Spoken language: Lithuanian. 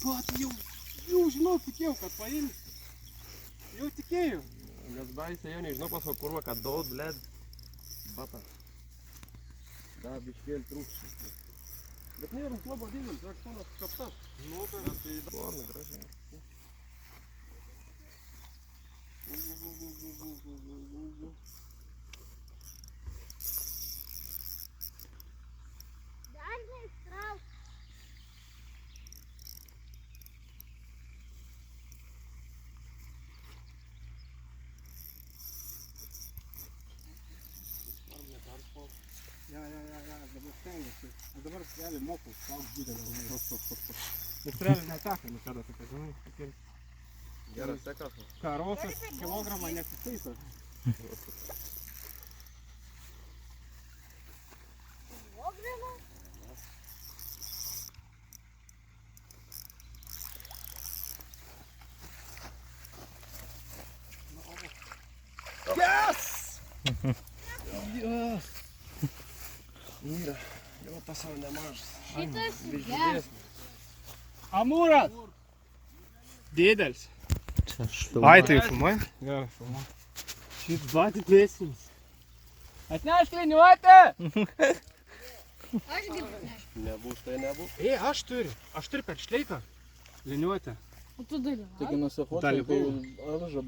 Vat, jau žinau, tikėjau, kad paims. Jau tikėjau. Nes baisė jau nežinau pas kurva, kad daug, bled. Bata. Da, biškėl trūkščiai. Bet nėra slabo didelis, aš ponas kaptas. Nu, tai Ладно, gražiai. Dar neįstrauk. Ja, aš dabar stengiuosi. Aš dabar realiai moku šauk didelį. Ir realiai neteka niekada, tokia, žinai, tokie Geras sekas. karosas kilogramą nesitaito. Kilogramą? Yes! Yes! Yra, jau tas savo nemažas. Šitas Biškį geras. didesnis. Amūras! Didelis. Čia Ai, tai filmuoji? Gerai, filmuoji. Šis va didesnis. Atnešk liniuotę! Aš girdžiu. Nebus, tai nebus. Aš turiu per šleiką liniuotę. O tu dalyvauji? Taigi nusifotkink, Dalyvau. kai aržą